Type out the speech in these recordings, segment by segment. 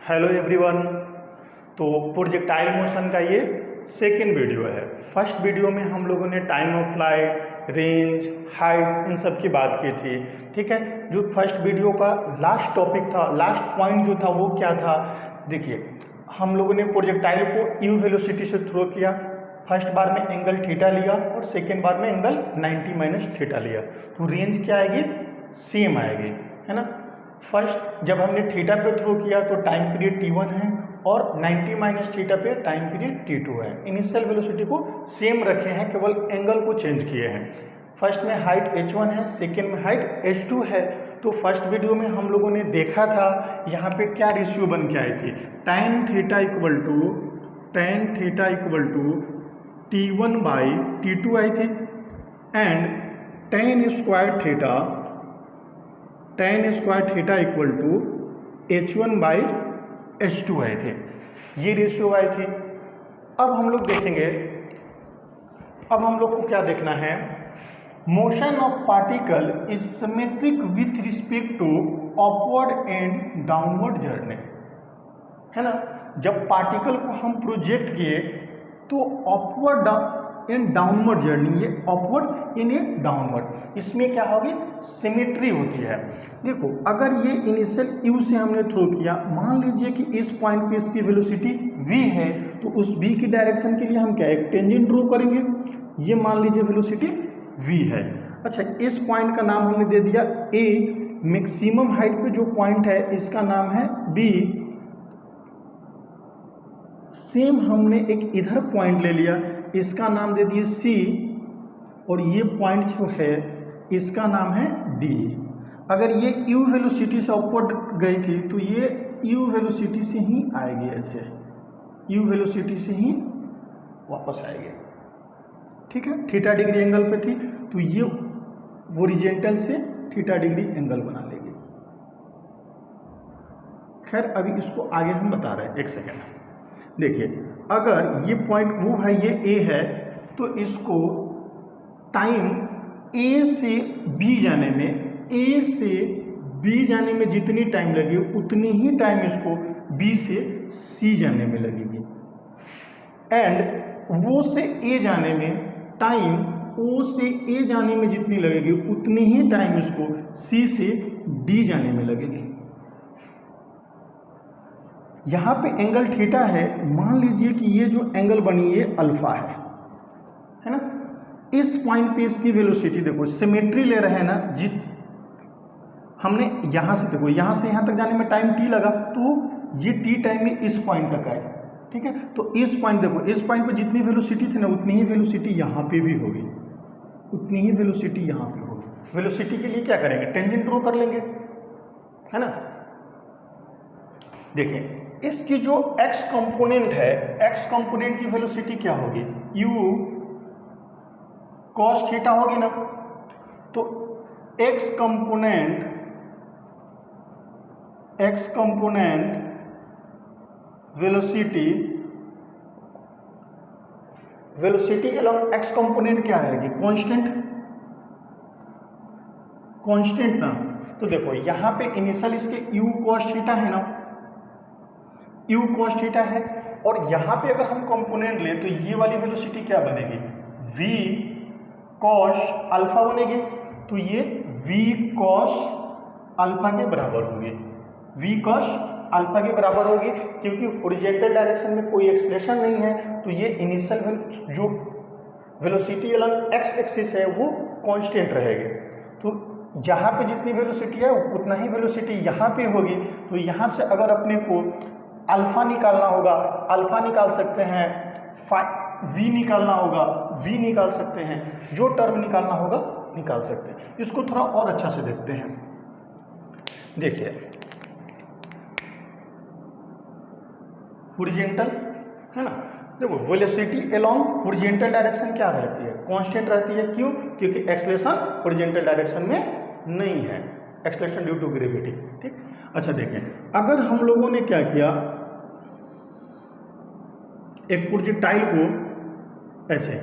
Hello everyone. तो projectile motion का ये सेकेंड वीडियो है। फर्स्ट वीडियो में हम लोगों ने time of flight, range, height in सब की बात की थी। ठीक है, जो फर्स्ट वीडियो का लास्ट टॉपिक था, लास्ट पॉइंट जो था वो क्या था, देखिए हम लोगों ने प्रोजेक्टाइल को यू वेलोसिटी से थ्रो किया। फर्स्ट बार में एंगल थीटा लिया और सेकेंड बार में एंगल 90 माइनस थीटा लिया। तो रेंज क्या आएगी, सेम आएगी, है ना। फर्स्ट जब हमने थीटा पे थ्रो किया तो टाइम पीरियड t1 है और 90 माइनस थीटा पे टाइम पीरियड t2 है। इनिशियल वेलोसिटी को सेम रखे हैं, केवल एंगल को चेंज किए हैं। फर्स्ट में हाइट h1 है, सेकेंड में हाइट h2 है। तो फर्स्ट वीडियो में हम लोगों ने देखा था यहाँ पे क्या रेशियो बन के आई थी, tan theta equal to t1 by t2 आई थी and tan square theta equal to h1 by h2 आए थे। ये रेशियो आई थी। अब हम लोग देखेंगे, अब हम लोग को क्या देखना है, motion of particle is symmetric with respect to upward and downward journey, है ना। जब पार्टिकल को हम प्रोजेक्ट किए तो अपवर्ड इन डाउनवर्ड जर्नी, ये अपवर्ड इन ये डाउनवर्ड, इसमें क्या होगी, सिमेट्री होती है। देखो अगर ये इनिशियल यू से हमने थ्रो किया, मान लीजिए कि इस पॉइंट पे इसकी वेलोसिटी v है, तो उस v की डायरेक्शन के लिए हम क्या एक टेंजेंट ड्रॉ करेंगे। ये मान लीजिए वेलोसिटी v है। अच्छा, इस पॉइंट का नाम हमने दे दिया a, मैक्सिमम हाइट पे जो पॉइंट है इसका नाम है b। सेम हमने एक इधर पॉइंट ले लिया, इसका नाम दे दिए C, और ये पॉइंट जो है इसका नाम है D। अगर ये U वेलोसिटी से अपवर्ड गई थी तो ये U वेलोसिटी से ही आएगी, ऐसे U वेलोसिटी से ही वापस आएगी। ठीक है, थीटा डिग्री एंगल पे थी तो ये हॉरिजॉन्टल से थीटा डिग्री एंगल बना लेगी। खैर अभी इसको आगे हम बता रहे हैं, एक सेकेंड। देखिए अगर ये पॉइंट वो है, ये A है, तो इसको टाइम A से B जाने में, A से B जाने में जितनी टाइम लगेगी उतनी ही टाइम इसको B से C जाने में लगेगी। एंड वो से A जाने में टाइम O से A जाने में जितनी लगेगी उतनी ही टाइम इसको C से D जाने में लगेगी। यहाँ पे एंगल थीटा है, मान लीजिए कि ये जो एंगल बनी ये अल्फा है ना। इस पॉइंट पे इसकी वेलोसिटी देखो, सिमेट्री ले रहे हैं ना, हमने यहाँ से देखो, यहाँ से यहाँ तक जाने में टाइम t लगा, तो ये t टाइम में इस पॉइंट तक आए। ठीक है, तो इस पॉइंट देखो, इस पॉइंट पे जितनी वेलोसिटी थी ना उतनी ही वेलोसिटी यहाँ पे भी होगी, उतनी ही वेलोसिटी यहाँ पे होगी। वेलोसिटी के लिए क्या करेंगे, टेंजेंट ड्रॉ कर लेंगे, है ना। देखिए इसकी जो x कंपोनेंट है, x कंपोनेंट की वेलोसिटी क्या होगी, u cos थीटा होगी ना। तो x component velocity along x component क्या रहेगी, कांस्टेंट ना। तो देखो यहाँ पे इनिशियल इसके u cos थीटा है ना, u cos थीटा है, और यहाँ पे अगर हम कंपोनेंट लें तो ये वाली वेलोसिटी क्या बनेगी, v cos अल्फा बनेगी। तो ये v cos अल्फा के बराबर होगी, v cos अल्फा के बराबर होगी, क्योंकि हॉरिजॉन्टल डायरेक्शन में कोई एक्सलेशन नहीं है। तो ये इनिशियल जो वेलोसिटी अलॉन्ग x एक्सिस है वो कांस्टेंट रहेगी। तो यहाँ पे जितनी वेलोसिटी है उतना ही वेलोसिटी यहाँ पे होगी। तो यहाँ से अगर अपने को अल्फा निकालना होगा, अल्फा निकाल सकते हैं, v निकालना होगा, v निकाल सकते हैं, जो टर्म निकालना होगा निकाल सकते हैं। इसको थोड़ा और अच्छा से देखते हैं। देखिए हॉरिजॉन्टल है ना, देखो वेलोसिटी अलोंग हॉरिजॉन्टल डायरेक्शन क्या रहती है, कांस्टेंट रहती है। क्यों, क्योंकि एक्सलेशन हॉरिजॉन्टल डायरेक्शन में नहीं है, एक्सलेशन ड्यू टू ग्रेविटी। ठीक, अच्छा देखें, अगर हम लोगों ने क्या किया, एक प्रोजेक्टाइल को ऐसे,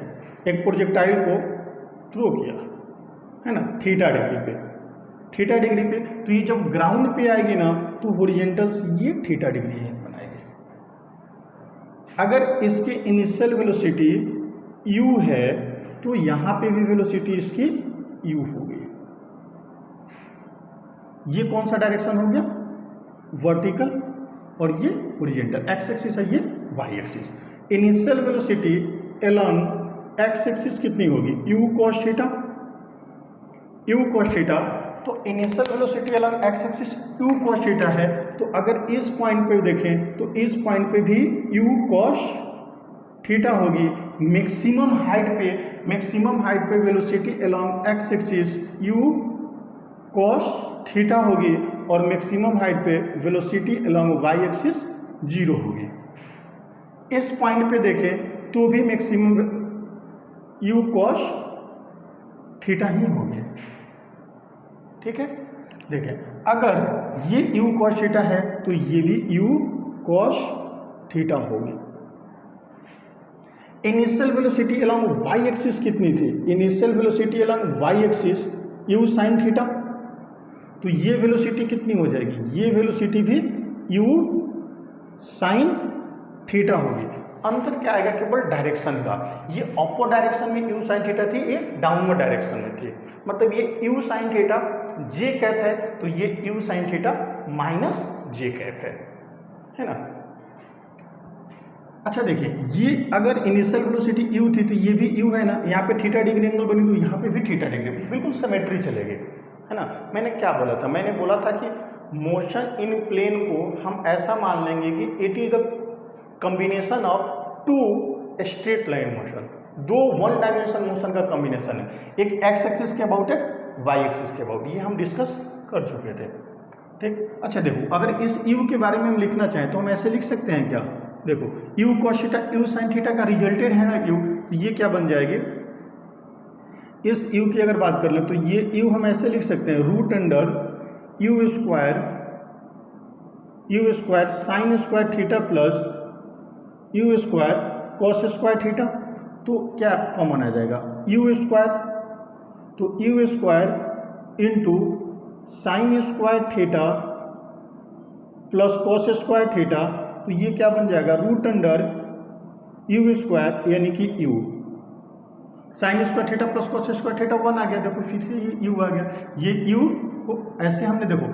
एक प्रोजेक्टाइल को थ्रो किया, है ना, थीटा डिग्री पे, थीटा डिग्री पे। तो ये जब ग्राउंड पे आएगी ना तो हॉरिजॉन्टल से ये थीटा डिग्री है बनाएगी। अगर इसकी इनिशियल वेलोसिटी u है तो यहां पे भी वेलोसिटी इसकी u होगी। ये कौन सा डायरेक्शन हो गया? वर्टिकल, और ये हॉरिजॉन्टल। एक्स एक्सिस है, ये Y axis. Initial velocity along x axis कितनी होगी? u cos theta, u cos theta. तो initial velocity along x axis u cos theta है, तो अगर इस पॉइंट पे देखें तो इस पॉइंट पे भी u cos थीटा होगी। मैक्सिमम हाइट पे velocity along x axis u cos theta होगी, और मैक्सिमम हाइट पे वेलोसिटी अलोंग वाई एक्सिस 0 होगी। इस पॉइंट पे देखें तो भी मैक्सिमम u cos थीटा ही होगी। ठीक है, देखें अगर ये u cos थीटा है तो ये भी u cos थीटा होगी। Initial velocity along Y axis कितनी थी? Initial velocity along Y axis u sin theta, तो ये वेलोसिटी कितनी हो जाएगी? ये वेलोसिटी भी u sin थीटा होगी। अंतर क्या आएगा? केवल डायरेक्शन का। ये अपर डायरेक्शन में u sin थीटा थी, ये डाउनवर्ड डायरेक्शन में थी। मतलब ये u sin theta j cap है, तो ये u sin theta minus j cap है ना। अच्छा देखिए, ये अगर इनिशियल वेलोसिटी u थी तो ये भी u है ना, यहाँ पे थीटा डिग्री एंगल बनी तो यहाँ पे भी थीटा डिग्री, बिल्कुल सिमेट्री चलेगी, है ना। मैंने क्या बोला था? मैंने बोला था कि मोशन इन प्लेन को हम ऐसा मान लेंगे कि it is the combination of two straight line motion, दो वन डायमेंशन मोशन का कॉम्बिनेशन है, एक एक्स एक्सिस के अबाउट, एक वाई एक्सिस के अबाउट। ये हम डिस्कस कर चुके थे। ठीक, अच्छा देखो, अगर इस u के बारे में हम लिखना चाहें तो हम ऐसे लिख सकते हैं क्या? देखो u cos theta u sin theta का रिजल्टेड है ना u, तो ये क्या बन जाएगी? इस u की अगर बात कर ले तो ये u हम ऐसे लिख सकते हैं, root under u square sine square theta plus u square cos square theta. तो क्या कॉमन आ जाएगा? u स्क्वायर, तो u square into sine square theta plus cos square theta, तो ये क्या बन जाएगा? रूट अंडर u स्क्वायर यानी कि u sign square theta plus cos square theta 1 आ गया। देखो फिर से ये u आ गया। ये u को ऐसे हमने देखो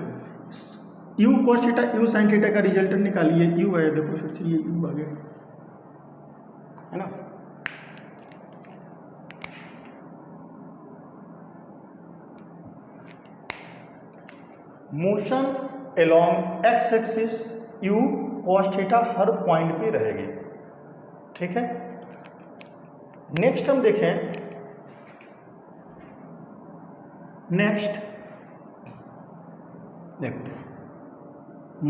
u cos theta u sin theta का रिजल्टेंट निकालिए, u आया, देखो फिर से ये u आ गया, है ना। Motion along x axis u cos theta हर पॉइंट पे रहेगी। ठीक है, नेक्स्ट हम देखें, नेक्स्ट देखो,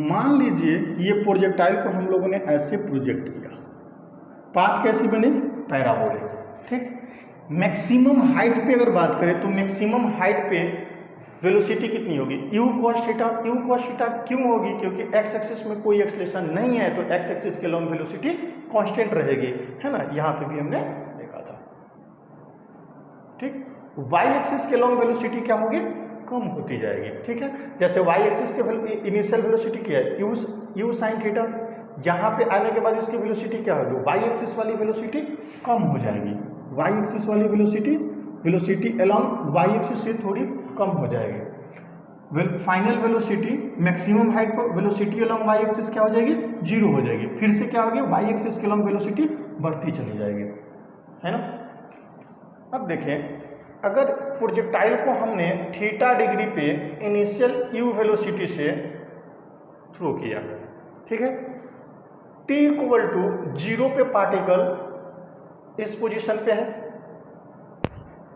मान लीजिए ये प्रोजेक्टाइल को हम लोगों ने ऐसे प्रोजेक्ट किया, पाथ कैसी बनी? पैराबोलिक। ठीक, मैक्सिमम हाइट पे अगर बात करें तो मैक्सिमम हाइट पे वेलोसिटी कितनी होगी? u cos theta. u cos theta क्यों होगी? क्योंकि x एक्सिस में कोई एक्सलेशन नहीं है, तो x एक्सिस के लॉन्ग वेलोसिटी कांस्टेंट रहेगी, है ना। यहां पे भी हमने देखा था। ठीक, y एक्सिस के लॉन्ग वेलोसिटी क्या होगी? कम होती जाएगी। ठीक है, जैसे y एक्सिस के इनिशियल वेलोसिटी क्या है? u sin theta. यहाँ पे आने के बाद इसकी वेलोसिटी क्या होगी? y एक्सिस वाली वेलोसिटी कम हो जाएगी। y एक्सिस वाली वेलोसिटी अलोंग y एक्सिस से थोड़ी कम हो जाएगी। फाइनल वेलोसिटी मैक्सिमम हाइट पर वेलोसिटी अलोंग y एक्सिस क्या हो जाएगी? 0 हो जाएगी। फिर से क्या होगी? y एक्सिस के अलोंग वेलोसिटी बढ़ती चली जाएगी, है ना। अब देखें, अगर प्रोजेक्टाइल को हमने थीटा डिग्री पे इनिशियल u वेलोसिटी से थ्रो किया, ठीक है, t इक्वल टू 0 पे पार्टिकल इस पोजीशन पे है,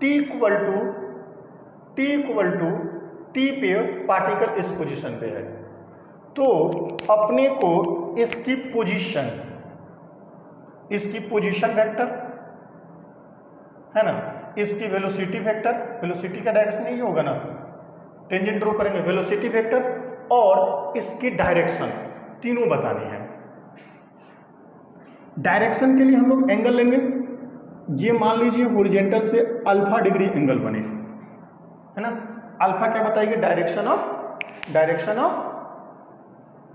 t इक्वल टू t पे पार्टिकल इस पोजीशन पे है, तो अपने को इसकी पोजीशन वेक्टर, है ना, इसकी वेलोसिटी वेक्टर, वेलोसिटी का डायरेक्शन यही होगा ना, टेंजेंट ड्रॉ करेंगे, वेलोसिटी वेक्टर और इसकी डायरेक्शन, तीनों बतानी है। डायरेक्शन के लिए हम लोग एंगल लेंगे, ये मान लीजिए हॉरिजॉन्टल से अल्फा डिग्री एंगल बने, है ना। अल्फा क्या बताएगी, direction of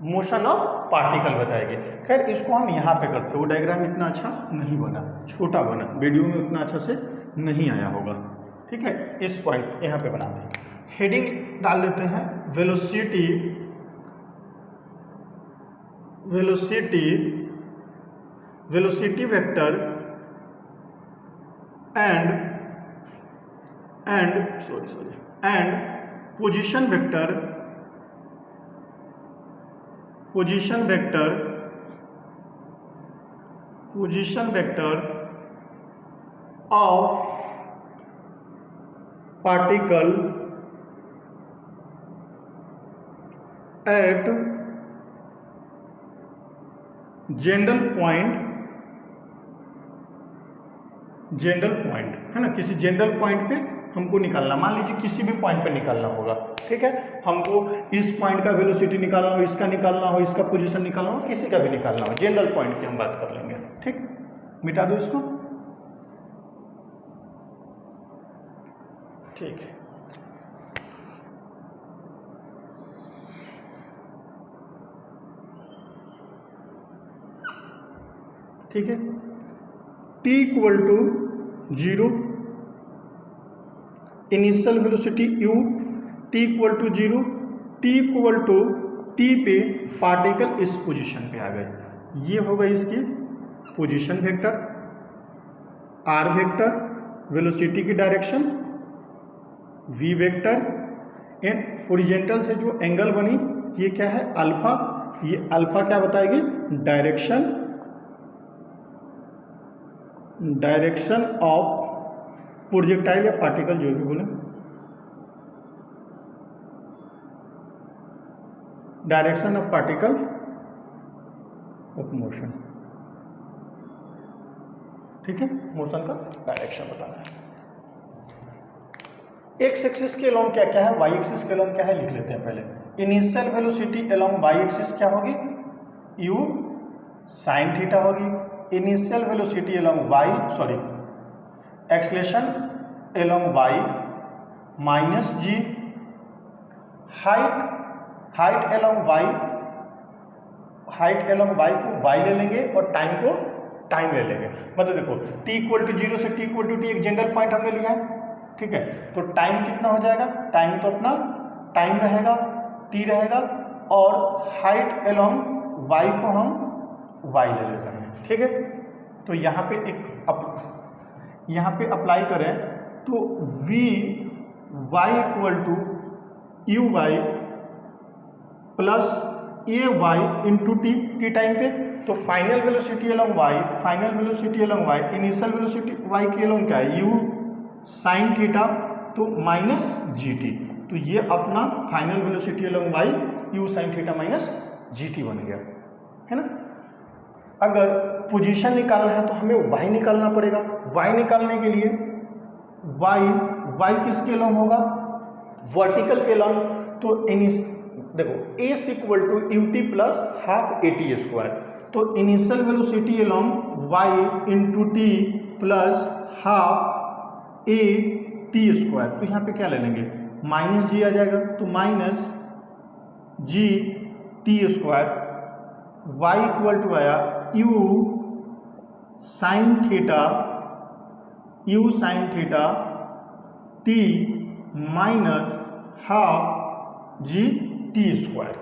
motion of particle बताएगी। खैर इसको हम यहाँ पे करते हैं, वो डायग्राम इतना अच्छा नहीं बना, छोटा बना, वीडियो में उतना अच्छा से नहीं आया होगा, ठीक है। इस पॉइंट यहाँ पे बनाते हैं, हेडिंग डाल देते हैं velocity vector and position vector of particle at general point है ना, किसी जनरल पॉइंट पे हमको निकालना, मान लीजिए किसी भी पॉइंट पे निकालना होगा, ठीक है। हमको इस पॉइंट का वेलोसिटी निकालना हो, इसका निकालना हो, इसका पोजीशन निकालना हो, किसी का भी निकालना हो, जनरल पॉइंट की हम बात कर लेंगे, ठीक। मिटा दो इसको, ठीक है। ठीक है, t equal to 0, initial velocity u, t equal to 0, t equal to t पे पार्टिकल इस पोजीशन पे आ गए, ये हो गई इसकी position vector, r vector, velocity की direction v vector, and horizontal से जो एंगल बनी ये क्या है, अल्फा, ये अल्फा क्या बताएगी, डायरेक्शन ऑफ प्रोजेक्टाइल या पार्टिकल, जो भी बोले, direction of particle of motion, ठीक है, मोशन का डायरेक्शन बताना है। एक्स एक्सिस के अलोंग क्या क्या है, वाई एक्सिस के अलोंग क्या है, लिख लेते हैं पहले। Initial velocity along Y axis क्या होगी, u साइन थीटा होगी। Initial velocity along y, sorry acceleration along y minus g. Height along y को वाई ले लेंगे और टाइम को टाइम ले लेंगे, मतलब देखो t इक्वल टू 0 से t इक्वल टू t एक जनरल पॉइंट हमने लिया है, ठीक है। तो टाइम कितना हो जाएगा, टाइम तो अपना टाइम रहेगा, t रहेगा, और हाइट अलोंग y को हम y ले लेते हैं, ठीक है। तो यहाँ पे अप्लाई करें तो v y equal to u y plus a y into T time पे, तो final velocity along y, initial velocity y के अलोंग क्या है, u साइन थीटा, तो माइनस जी टी, तो ये अपना final velocity along y u sine theta minus जी टी बन गया, है ना। अगर पोजीशन निकालना है तो हमें y निकालना पड़ेगा। y निकालने के लिए y किसके अलोंग होगा, वर्टिकल के अलोंग, तो देखो s equal to u t plus half a t square, तो initial velocity along y into t plus half a t square, तो यहाँ पे क्या ले लेंगे, माइनस जी आ जाएगा, तो minus G T square, y equal to आया u sine theta t minus half G T square.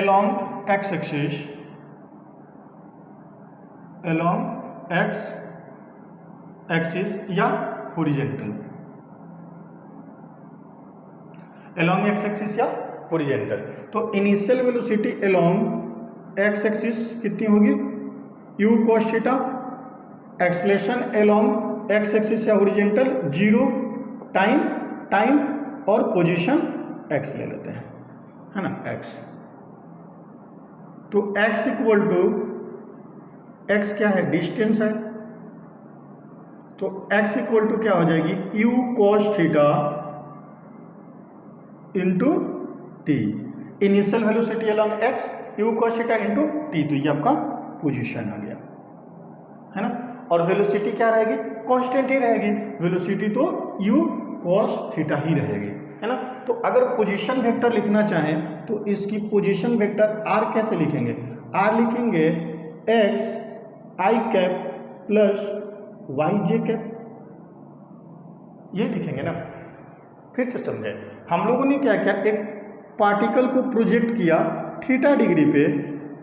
along x axis या हॉरिजॉन्टल, along x axis या हॉरिजॉन्टल, तो initial velocity along x axis कितनी होगी, u cos theta, acceleration along x axis या horizontal 0, time और position x ले लेते हैं, है ना, x, तो x इक्वल टू, x क्या है, डिस्टेंस है, तो x इक्वल टू क्या हो जाएगी, u cos theta into T, initial velocity along x you cos theta into t, तो ये आपका पोजीशन आ गया, है ना। और वेलोसिटी क्या रहेगी, कांस्टेंट ही रहेगी, वेलोसिटी तो यू कॉस थीटा ही रहेगी, है ना। तो अगर पोजीशन वेक्टर लिखना चाहें तो इसकी पोजीशन वेक्टर आर कैसे लिखेंगे, आर लिखेंगे x i cap plus y j cap, ये लिखेंगे ना। फिर से समझे, हम लोगों ने क्या किया, एक पार्टिकल को प्रोजेक्ट किया थीटा डिग्री पे,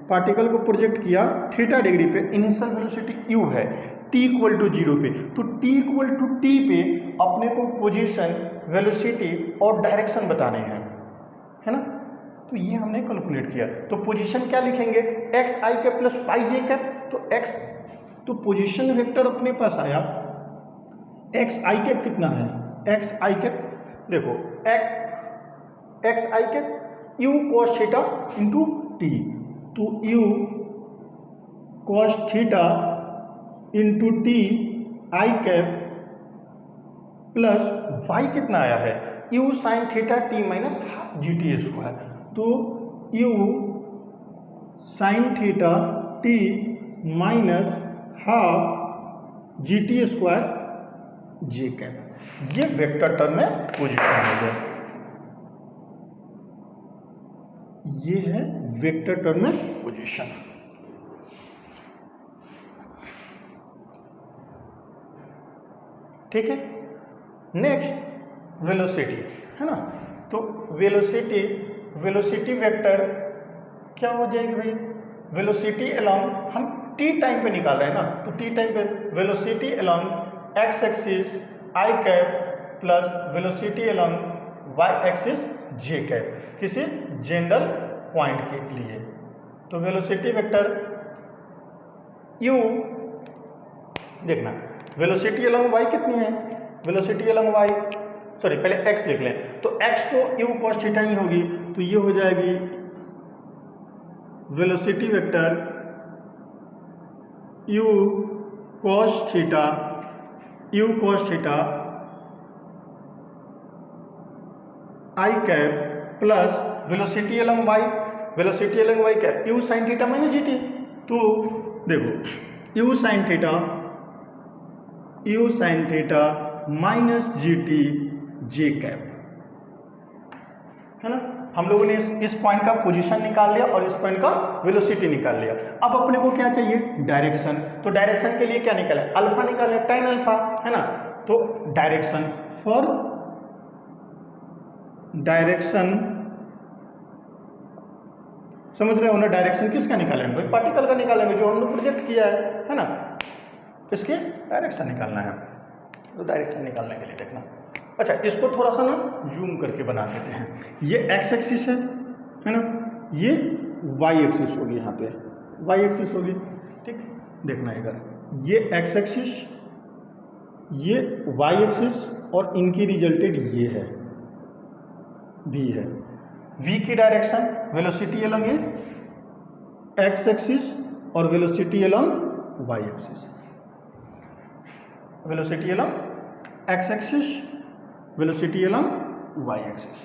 पार्टिकल को प्रोजेक्ट किया थीटा डिग्री पे, इनिशियल वेलोसिटी u है, t इक्वल टू 0 पे, तो t इक्वल टू t पे अपने को पोजीशन, वेलोसिटी और डायरेक्शन बताने हैं, है ना। तो ये हमने कैलकुलेट किया, तो पोजीशन क्या लिखेंगे, x i cap plus y j cap, तो x, तो पोजीशन वेक्टर अपने पास आया एक्स आई कैप कितना है, एक्स आई कैप देखो x i cap u cos theta into t, तो u cos theta into t i cap plus y कितना आया है, you sine theta t minus half G T square, तो u sine theta t minus half G T square j cap, ये vector term में position हो गया, ये है वेक्टर टर्म में पोजीशन। ठीक है, नेक्स्ट वेलोसिटी, है ना। तो वेलोसिटी वेक्टर क्या हो जाएगी भाई, वेलोसिटी अलोंग, हम टी टाइम पे निकाल रहे हैं ना, तो टी टाइम पे velocity along x axis i cap plus velocity along Y axis j cap, किसी जनरल पॉइंट के लिए। तो वेलोसिटी वेक्टर यू देखना, वेलोसिटी अलोंग वाई कितनी है, वेलोसिटी अलोंग वाई, सॉरी पहले एक्स लिख लें, तो एक्स तो यू कॉस थीटा ही होगी, तो ये हो जाएगी velocity vector u cos theta i cap plus velocity along y, velocity along y क्या, u sine theta minus G T, तो देखो यू साइन थीटा माइनस जी टी जे कैप, है ना। हम लोगों ने इस पॉइंट का पोजीशन निकाल लिया और इस पॉइंट का वेलोसिटी निकाल लिया। अब अपने को क्या चाहिए, डायरेक्शन, तो डायरेक्शन के लिए क्या निकाला, अल्फा निकाले, tan अल्फा, है ना। तो डायरेक्शन, फॉर डायरेक्शन, समझ रहे हो ना, डायरेक्शन किसका निकालेंगे भाई, पार्टिकल का निकालेंगे जो हमने प्रोजेक्ट किया है ना, इसके डायरेक्शन निकालना है, तो डायरेक्शन निकालने के लिए देखना। अच्छा, इसको थोड़ा सा ना जूम करके बना देते हैं, ये एक्स एक्सिस है ना, ये वाई एक्सिस होगी, यहाँ पे वाई एक्सिस होगी, ठीक, देखना इधर, ये एक्स एक्सिस, ये वाई एक्सिस, और इनकी रिजल्टेड ये है v है, v की डायरेक्शन वेलोसिटी अलोंग ये एक्स एक्सिस और velocity along Y axis, velocity along x axis, velocity along Y axis,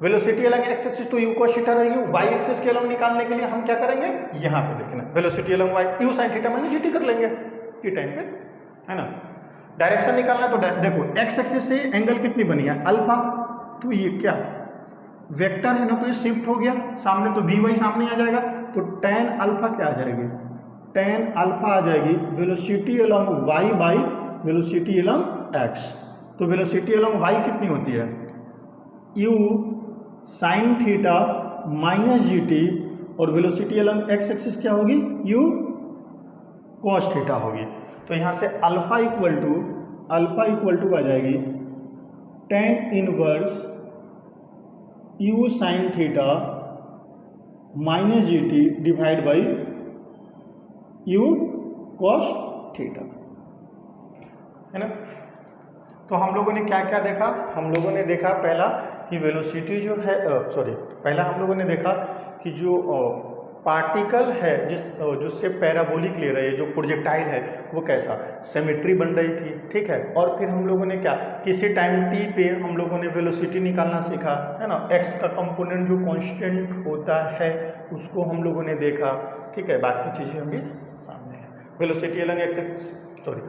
velocity along x axis तो यू cos थीटा रहेगी, वाई एक्सिस के अलोंग निकालने के लिए हम क्या करेंगे, यहाँ पे देखना velocity along Y U sine theta minus G T कर लेंगे टी टाइम पे, है ना। डायरेक्शन निकालना तो देखो एक्स एक्सिस से एंगल कितनी बनी है, अल्फा, तो ये क्या वेक्टर है ना, तो ये शिफ्ट हो गया सामने, तो वी वाई सामने आ जाएगा, तो tan अल्फा क्या आ जाएगी, tan अल्फा आ जाएगी velocity along Y by velocity along X, तो वेलोसिटी अलोंग वाई कितनी होती है, you sine theta minus ji T, और वेलोसिटी अलोंग एक्स एक्सिस क्या होगी, यू कॉस थीटा होगी, तो यहाँ से अल्फा इक्वल टू आ जाएगी tan inverse you sine theta minus G T divide by u cos theta, है ना। तो हम लोगों ने क्या क्या देखा, हम लोगों ने देखा पहला कि वेलोसिटी जो है, पहला हम लोगों ने देखा कि जो पार्टिकल है जिससे पैराबोलिक ले रहे हैं, जो प्रोजेक्टाइल है वो कैसा सिमेट्री बन रही थी, ठीक है। और फिर हम लोगों ने क्या, किसी टाइम टी पे हम लोगों ने वेलोसिटी निकालना सीखा, है ना। एक्स का कंपोनेंट जो कांस्टेंट होता है उसको हम लोगों ने देखा, ठीक है। बाकी चीजें हमें सामने है। वेलोसिटी अलग एक्स, सॉरी,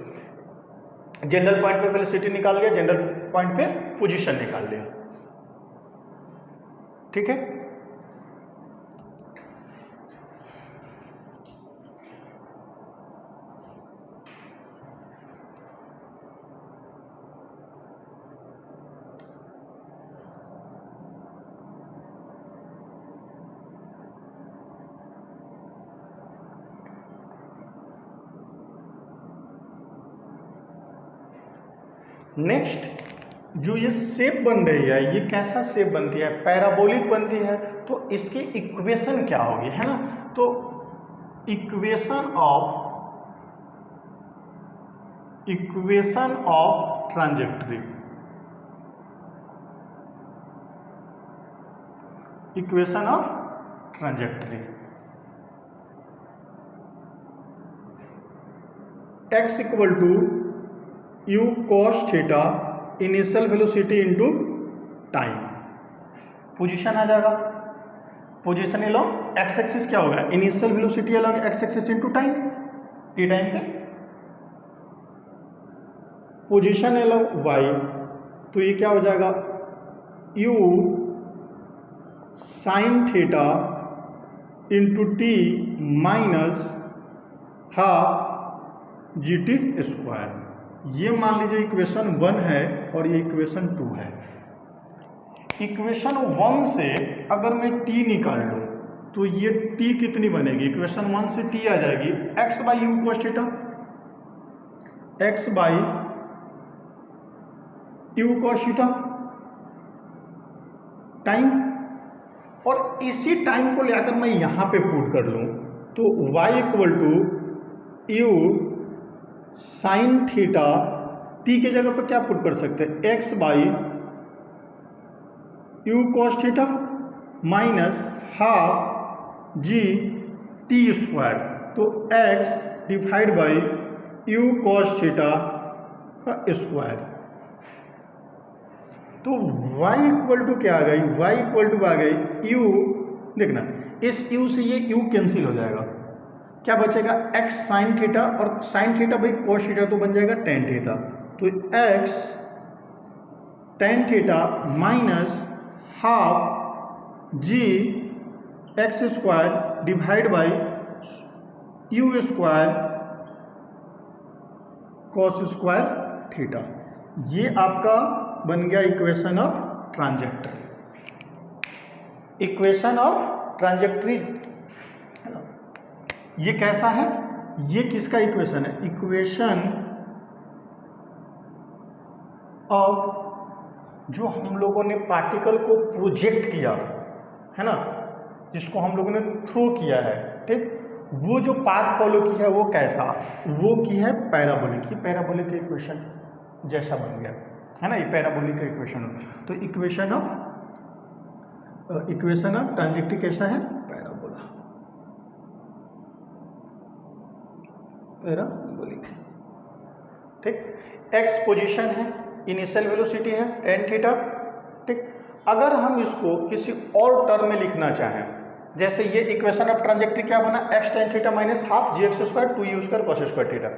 जनरल पॉइंट पे वेलोसिटी निकाल लिया, जनरल पॉइंट पे पोजीशन निकाल लिया, ठीक है। नेक्स्ट जो ये शेप बन रही है, ये कैसा शेप बनती है, पैराबोलिक बनती है, तो इसकी इक्वेशन क्या होगी, है ना। तो equation of trajectory, equation of trajectory, x equal to u cos theta initial velocity into time, position आ जाएगा, पोजीशन अलोंग एक्स एक्सिस क्या होगा, initial velocity along x axis into time, t time पे, पोजीशन अलोंग वाई, तो ये क्या हो जाएगा u sine theta into t minus half G T square. ये मान लीजिए इक्वेशन 1 है और ये इक्वेशन 2 है। इक्वेशन 1 से अगर मैं t निकाल लूं तो ये t कितनी बनेगी, इक्वेशन 1 से t आ जाएगी x by you cos theta, x by you cos theta time, और इसी टाइम को लेकर मैं यहां पे पुट कर लूं तो y equal to u sine theta, t के जगह पर क्या पुट कर सकते हैं, x by u cos theta minus half G T square, तो x divide by u cos theta का स्क्वायर। तो y इक्वल टू क्या आ गई, y इक्वल टू आ गई u, देखना इस u से ये u कैंसिल हो जाएगा, क्या बचेगा x साइन थीटा, और sine theta by cos theta तो बन जाएगा टेन थीटा, तो x tan theta minus half G X square divide by U square cos square theta. ये आपका बन गया equation of trajectory, equation of trajectory. ये कैसा है, ये किसका इक्वेशन है, इक्वेशन ऑफ जो हम लोगों ने पार्टिकल को प्रोजेक्ट किया है ना, जिसको हम लोगों ने थ्रो किया है, ठीक, वो जो पाथ फॉलो की है वो कैसा, वो की है पैराबोलिक। ये पैराबोलिक का इक्वेशन जैसा बन गया है ना, ये पैराबोलिक का इक्वेशन। तो इक्वेशन ऑफ ट्रांजेक्टरी कैसा है, पैराबोला, पैराबोलिक, ठीक। एक्स पोजीशन है, इनिशियल वेलोसिटी है टेन थीटा, ठीक। अगर हम इसको किसी और टर्म में लिखना चाहें, जैसे ये इक्वेशन ऑफ ट्रांजेक्टरी क्या बना, X tan theta minus half G X square two you square cos square theta.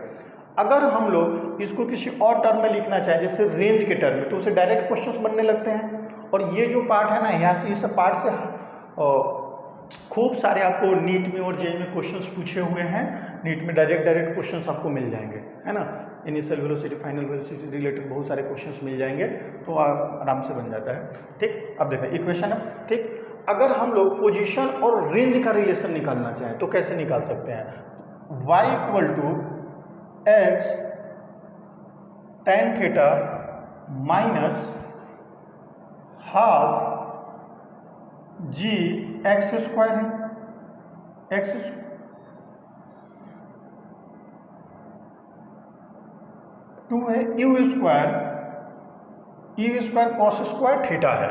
अगर हम लोग इसको किसी और टर्म में लिखना चाहें, जैसे रेंज के टर्म में, तो उसे डायरेक्ट क्वेश्चंस बनने लगते हैं। और ये जो पार्ट है ना, यहाँ से इस पार्ट से खूब सारे आपको नीट में और जेईई में क्वेश्चंस पूछे हुए हैं। नीट में डायरेक्ट क्वेश्चंस आपको मिल जाएंगे, है ना, initial velocity final velocity related बहुत सारे क्वेश्चंस मिल जाएंगे, तो आराम से बन जाता है, ठीक। अब देखिए इक्वेशन है, ठीक। अगर हम लोग पोजीशन और रेंज का रिलेशन निकालना चाहें तो कैसे निकाल सकते हैं, y equal to X tan theta minus half G X square है, एक्स टू है U square cos square theta है,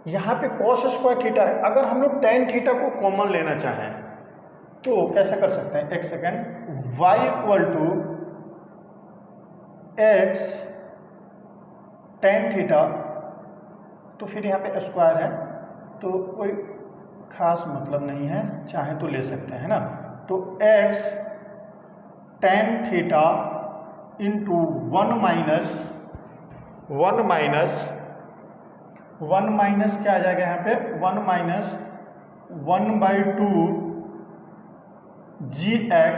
यहाँ पे cos स्क्वायर थीटा है, अगर हम लोग tan थीटा को कॉमन लेना चाहें तो कैसे कर सकते हैं, एक second, y equal to x tan theta, तो फिर यहाँ पे स्क्वायर है तो कोई खास मतलब नहीं है, चाहे तो ले सकते हैं ना। तो x tan theta into one minus क्या आ जाएगा यहाँ पे, 1 minus 1/2 gx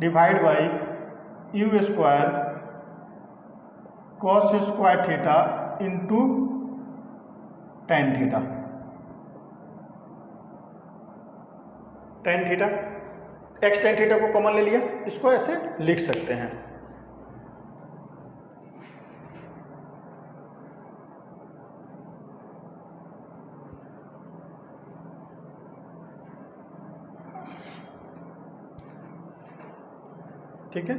divide by U square cos square theta into tan theta. tan theta, x tan theta को कॉमन ले लिया, इसको ऐसे लिख सकते हैं। ठीक है,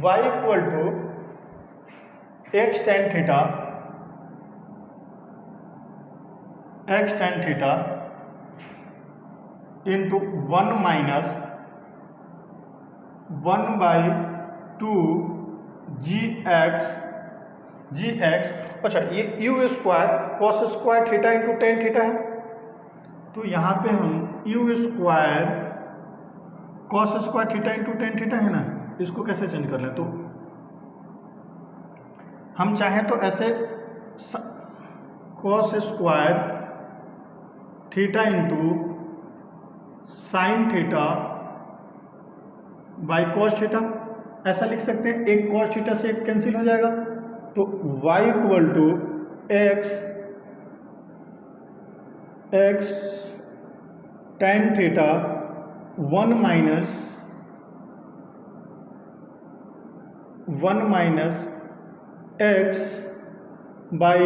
y equal to x tan theta into 1 minus 1/2 gx। अच्छा, ये U square cos square theta into tan theta है, तो यहाँ पे हम U square cos square theta into tan theta है ना, इसको कैसे चेंज कर लें, तो हम चाहें तो ऐसे cos square theta into sine theta by cos theta ऐसा लिख सकते हैं। एक कॉस थीटा से एक कैंसिल हो जाएगा, तो y equal to x tan theta 1 minus x by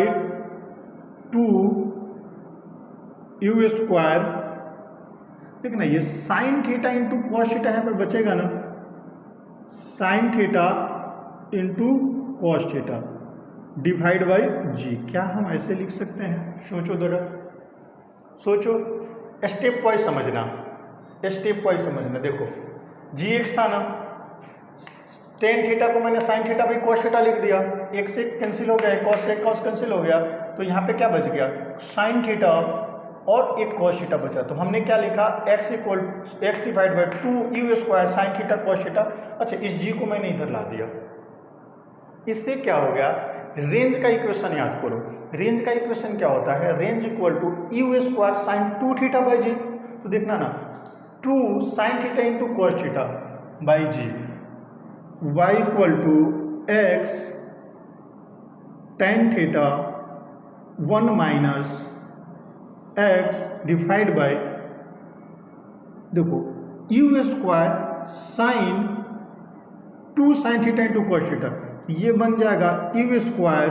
2 u square. देखना ये sine theta into cos theta यहाँ पे बचेगा ना, sine theta into cos theta divide by g. क्या हम ऐसे लिख सकते हैं, सोचो जरा, सोचो, स्टेप वाइज समझना, स्टेप वाइज समझना। देखो gx था ना, tan थीटा को मैंने sine theta by cos theta लिख दिया, एक से कैंसिल हो गया, कॉस से कॉस कैंसिल हो गया, तो यहाँ पे क्या बच गया, साइन थीटा और एक कॉस थीटा बचा। तो हमने क्या लिखा, x equal x divide by 2 u square sine theta cos theta. अच्छा, इस g को मैंने इधर ला दिया, इससे क्या हो गया, रेंज का इक्वेशन याद करो। रेंज का इक्वेशन क्या होता है, range equal to you square sine 2 theta by g. तो देखना ना, 2 sine theta into cos theta by g, y equal to x tan theta 1 minus x divide by, देखो u square sine 2 sine theta into cos theta, ये बन जाएगा u square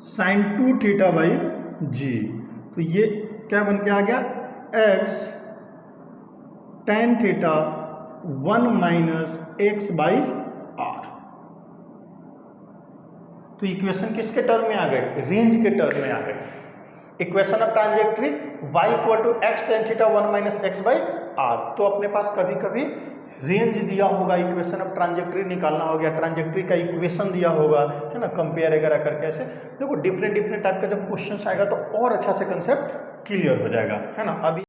sine 2 theta by g. तो ये क्या बन के आ गया, x tan theta 1 minus x by R. तो इक्वेशन किसके टर्म में आ गए, रेंज के टर्म में आ गए। Equation of trajectory y equal to x tan theta 1 minus x by R. तो अपने पास कभी कभी रेंज दिया होगा, इक्वेशन ऑफ ट्रांजेक्टरी निकालना हो गया, ट्रांजेक्टरी का इक्वेशन दिया होगा, है ना, कंपेयर वगैरह करके। ऐसे देखो डिफरेंट टाइप का जब क्वेश्चन आएगा तो और अच्छा से कंसेप्ट क्लियर हो जाएगा, है ना। अभी